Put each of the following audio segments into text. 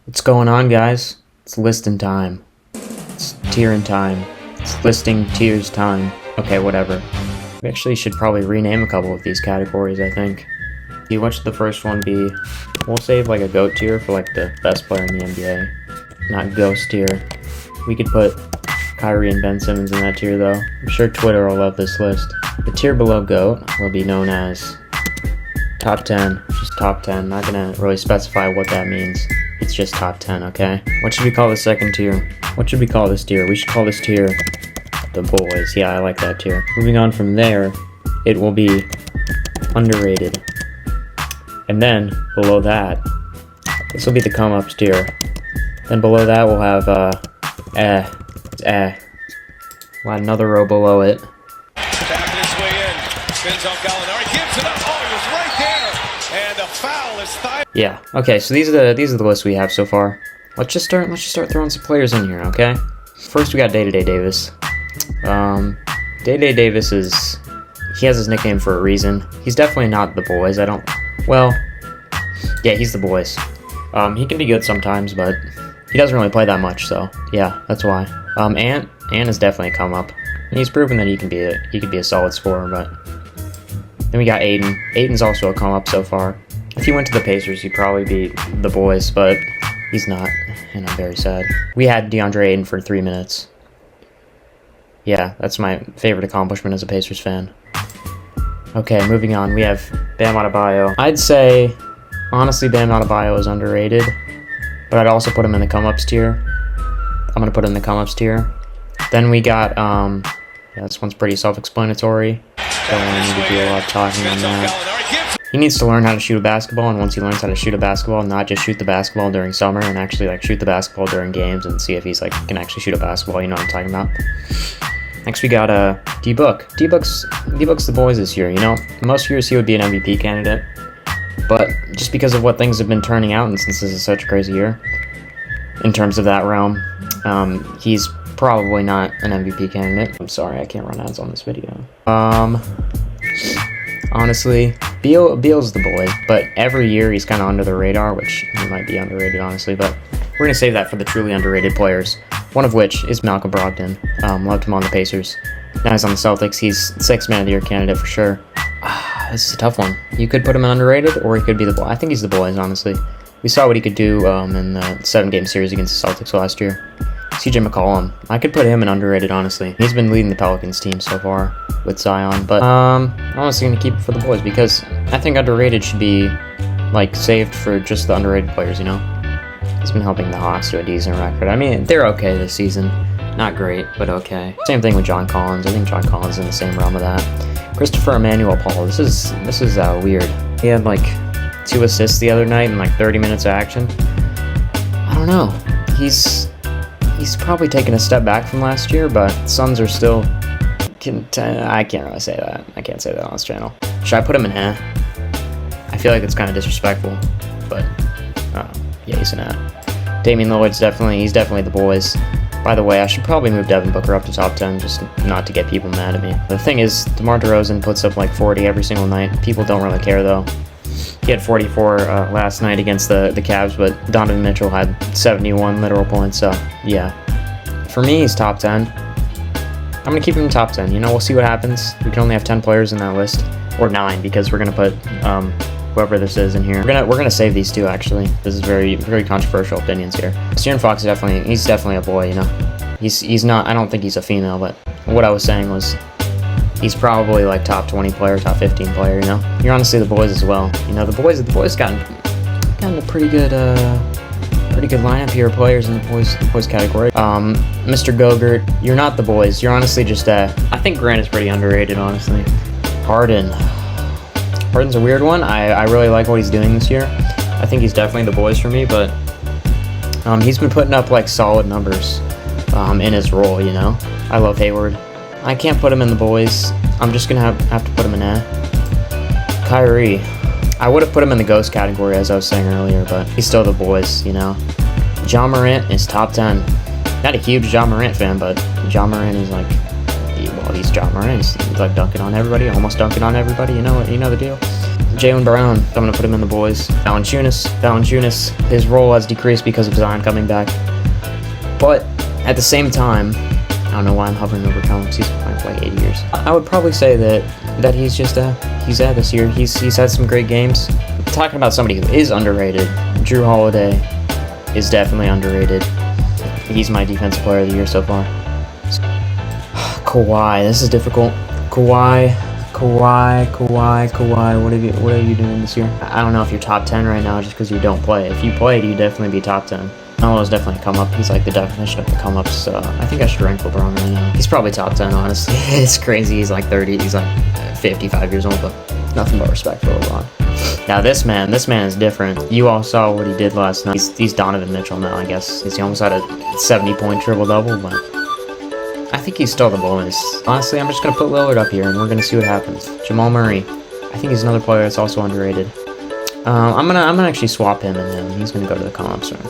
What's going on, guys? It's listing time. It's tiering time. It's listing tiers time. Okay, whatever. We actually should probably rename a couple of these categories, I think. What should the first one be? We'll save like a GOAT tier for like the best player in the NBA. Not Ghost tier. We could put Kyrie and Ben Simmons in that tier though. I'm sure Twitter will love this list. The tier below GOAT will be known as top 10. Just top 10. Not gonna really specify what that means. It's just top 10, okay? What should we call the second tier? What should we call this tier? We should call this tier the boys. Yeah, I like that tier. Moving on from there, it will be underrated. And then, below that, this will be the come-ups tier. Then below that, we'll have, We'll add another row below it. Backing his way in. Spins on Gallinari. Gives it up. Oh, he was right there. And the foul is thigh. Yeah. Okay. So these are the lists we have so far. Let's just start throwing some players in here. Okay. First, we got Day-to-Day Davis. Day-to-Day Davis he has his nickname for a reason. He's definitely not the boys. Well, yeah, he's the boys. He can be good sometimes, but he doesn't really play that much. So yeah, that's why. Ant is definitely a come up. And he's proven that he can be a solid scorer. But then we got Aiden. Aiden's also a come up so far. If he went to the Pacers, he'd probably be the boys, but he's not, and I'm very sad. We had DeAndre Ayton for 3 minutes. Yeah, that's my favorite accomplishment as a Pacers fan. Okay, moving on. We have Bam Adebayo. I'd say, honestly, Bam Adebayo is underrated, but I'd also put him in the come-ups tier. I'm going to put him in the come-ups tier. Then we got, yeah, this one's pretty self-explanatory. Don't really need to do a lot of talking on that. He needs to learn how to shoot a basketball, and once he learns how to shoot a basketball, not just shoot the basketball during summer, and actually like shoot the basketball during games and see if he's like can actually shoot a basketball. You know what I'm talking about. Next we got D-Book. D-Book's the boys this year. You know, most years he would be an MVP candidate, but just because of what things have been turning out, and since this is such a crazy year in terms of that realm, he's probably not an MVP candidate. I'm sorry, I can't run ads on this video. Honestly, Beal's the boy, but every year he's kind of under the radar, which he might be underrated, honestly, but we're going to save that for the truly underrated players, one of which is Malcolm Brogdon. Loved him on the Pacers. Now he's on the Celtics. He's 6th man of the year candidate for sure. This is a tough one. You could put him in underrated, or he could be the boy. I think he's the boys, honestly. We saw what he could do in the 7-game series against the Celtics last year. CJ McCollum. I could put him in underrated, honestly. He's been leading the Pelicans team so far with Zion, but I'm honestly going to keep it for the boys because I think underrated should be like saved for just the underrated players, you know? He's been helping the Hawks to a decent record. I mean, they're okay this season. Not great, but okay. Same thing with John Collins. I think John Collins is in the same realm of that. Christopher Emmanuel Paul. This is weird. He had like 2 assists the other night in like 30 minutes of action. I don't know. He's probably taken a step back from last year, but Suns are still... I can't really say that. I can't say that on this channel. Should I put him in I feel like it's kind of disrespectful, but yeah, he's an Damian Lillard's definitely the boys. By the way, I should probably move Devin Booker up to top 10 just not to get people mad at me. The thing is, DeMar DeRozan puts up like 40 every single night. People don't really care though. He had 44 last night against the Cavs, but Donovan Mitchell had 71 literal points, so yeah. For me, he's top 10. I'm going to keep him in top 10. You know, we'll see what happens. We can only have 10 players in that list, or 9, because we're going to put whoever this is in here. We're gonna save these 2, actually. This is very, very controversial opinions here. De'Aaron Fox he's definitely a boy, you know. He's not, I don't think he's a female, but what I was saying was he's probably like top 20 player, top 15 player, you know. You're honestly the boys as well. You know, the boys gotten a pretty good lineup here of players in the boys category. Mr. Gogurt, you're not the boys. You're honestly just I think Grant is pretty underrated, honestly. Harden's a weird one. I really like what he's doing this year. I think he's definitely the boys for me, but he's been putting up like solid numbers in his role, you know. I love Hayward. I can't put him in the boys. I'm just gonna have to put him in Kyrie. I would have put him in the ghost category as I was saying earlier, but he's still the boys, you know. Ja Morant is top 10. Not a huge Ja Morant fan, but Ja Morant is like, well, he's Ja Morant. He's like dunking on everybody, almost dunking on everybody. You know the deal. Jaylen Brown, I'm going to put him in the boys. Valanciunas, his role has decreased because of Zion coming back. But at the same time, I don't know why I'm hovering over Collins. He's been playing for like 8 years. I would probably say that he's just he's at this year. He's had some great games. Talking about somebody who is underrated, Jrue Holiday is definitely underrated. He's my defensive player of the year so far. Kawhi, this is difficult. Kawhi. What are you doing this year? I don't know if you're top 10 right now just because you don't play. If you played, you'd definitely be top 10. Melo's definitely come up. He's like the definition of the come ups. I think I should rank LeBron right now. He's probably top 10, honestly. It's crazy. He's like 30. He's like 55 years old, but nothing but respect for LeBron. Now this man is different. You all saw what he did last night. He's Donovan Mitchell now, I guess. He almost had a 70-point triple-double, but I think he's still the boys. Honestly, I'm just going to put Lillard up here, and we're going to see what happens. Jamal Murray. I think he's another player that's also underrated. I'm gonna actually swap him and him. He's going to go to the comps room.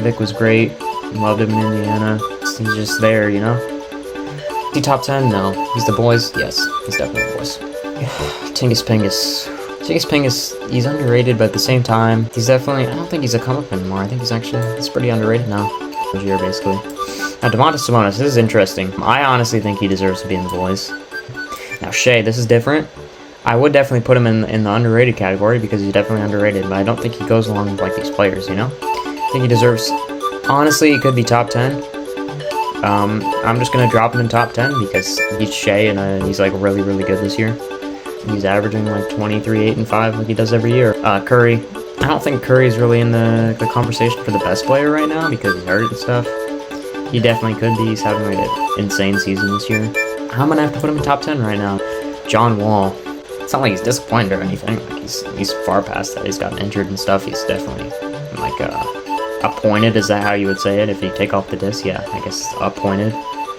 Vic was great. Loved him in Indiana. He's just there, you know? Is he top 10? No. He's the boys? Yes. He's definitely the boys. Tingus Pingus, he's underrated, but at the same time, he's definitely, I don't think he's a come-up anymore. I think he's pretty underrated now. Year, basically. Now, Domantas Sabonis, this is interesting. I honestly think he deserves to be in the boys. Now, Shea, this is different. I would definitely put him in the underrated category because he's definitely underrated, but I don't think he goes along with, like, these players, you know? I think he deserves... Honestly, he could be top 10. I'm just going to drop him in top 10 because he's Shea and he's, like, really, really good this year. He's averaging, like, 23, 8, and 5 like he does every year. Curry. I don't think Curry's really in the conversation for the best player right now because he's hurt and stuff. He definitely could be. He's having, like, an insane season this year. I'm going to have to put him in top 10 right now. John Wall. It's not like he's disappointed or anything. Like, he's far past that. He's gotten injured and stuff. He's definitely, like, appointed. Is that how you would say it? If you take off the disc, yeah, I guess appointed.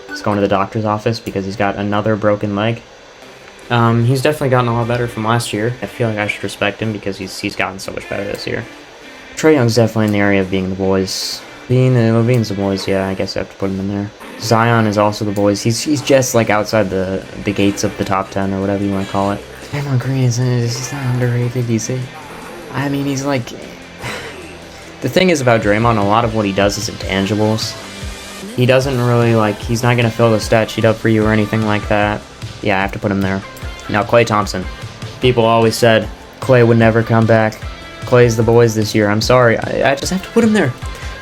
He's going to the doctor's office because he's got another broken leg. He's definitely gotten a lot better from last year. I feel like I should respect him because he's gotten so much better this year. Trae Young's definitely in the area of being the boys. Levine's the boys, yeah, I guess I have to put him in there. Zion is also the boys. He's just like outside the gates of the top 10 or whatever you want to call it. Draymond Green he's not underrated, you see? I mean, he's like... The thing is about Draymond, a lot of what he does is intangibles. He doesn't really, like, he's not going to fill the stat sheet up for you or anything like that. Yeah, I have to put him there. Now, Klay Thompson. People always said Klay would never come back. Klay's the boys this year. I'm sorry. I just have to put him there.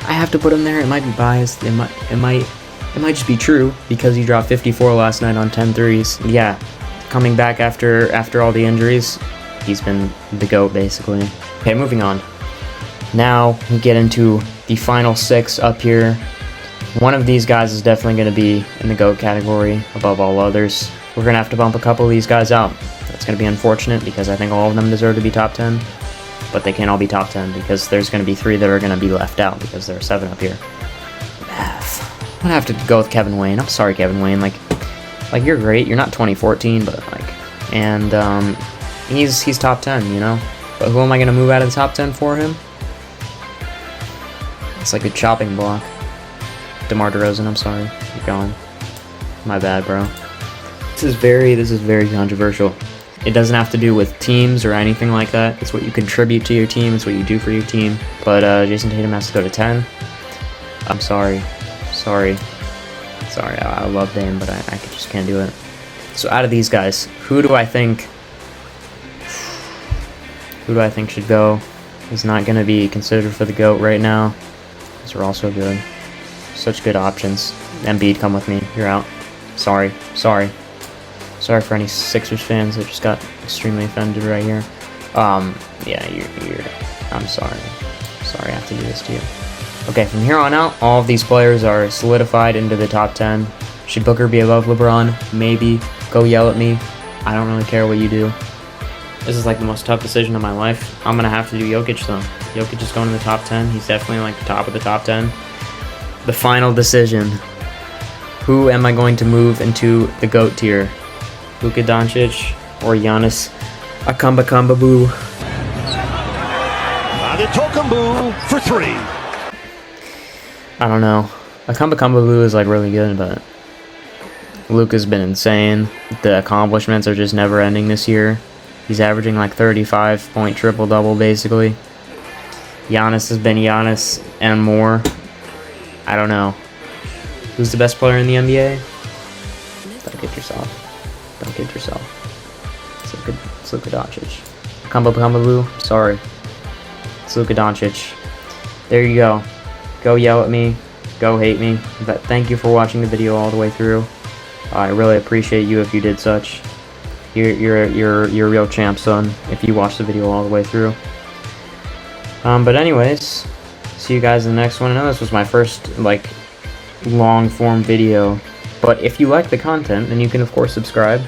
I have to put him there. It might be biased. It might just be true because he dropped 54 last night on 10 threes. Yeah, coming back after all the injuries, he's been the GOAT, basically. Okay, moving on. Now, we get into the final 6 up here. One of these guys is definitely going to be in the GOAT category above all others. We're going to have to bump a couple of these guys out. That's going to be unfortunate because I think all of them deserve to be top 10. But they can't all be top 10 because there's going to be 3 that are going to be left out because there are 7 up here. I'm going to have to go with Kevin Wayne. I'm sorry, Kevin Wayne. Like you're great. You're not 2014, but he's top 10, you know? But who am I going to move out of the top 10 for him? It's like a chopping block. DeMar DeRozan, I'm sorry. Keep going. My bad, bro. This is very controversial. It doesn't have to do with teams or anything like that. It's what you contribute to your team. It's what you do for your team. But Jason Tatum has to go to 10. I'm sorry. I love Dame, but I just can't do it. So out of these guys, who do I think should go? Is not going to be considered for the GOAT right now. These are also good. Such good options. Embiid, come with me. You're out. Sorry for any Sixers fans that just got extremely offended right here. Yeah, you're I'm sorry. I have to do this to you. Okay, from here on out, all of these players are solidified into the top 10. Should Booker be above LeBron? Maybe. Go yell at me. I don't really care what you do. This is like the most tough decision of my life. I'm gonna have to do Jokic though. Jokic is going to the top 10. He's definitely like the top of the top 10. The final decision. Who am I going to move into the GOAT tier? Luka Doncic or Giannis Antetokounmpo? Antetokounmpo for 3. I don't know. Antetokounmpo is like really good, but Luka's been insane. The accomplishments are just never ending this year. He's averaging like 35-point triple-double, basically. Giannis has been Giannis and more. I don't know. Who's the best player in the NBA? Don't kid yourself. Don't kid yourself. It's Luka Doncic. Kumba, sorry. It's Luka Doncic. There you go. Go yell at me. Go hate me. But thank you for watching the video all the way through. I really appreciate you if you did such. You're a real champ, son, if you watched the video all the way through. But anyways, see you guys in the next one. I know this was my first, like, long-form video, but if you like the content, then you can, of course, subscribe.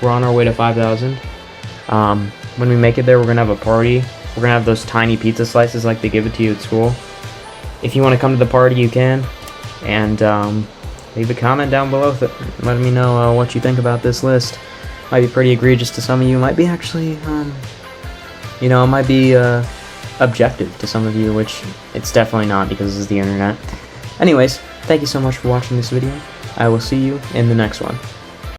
We're on our way to 5,000. When we make it there, we're going to have a party. We're going to have those tiny pizza slices like they give it to you at school. If you want to come to the party, you can. And leave a comment down below letting me know what you think about this list. Might be pretty egregious to some of you. Might be actually, you know, it might be objective to some of you, which it's definitely not because this is the internet. Anyways, thank you so much for watching this video. I will see you in the next one.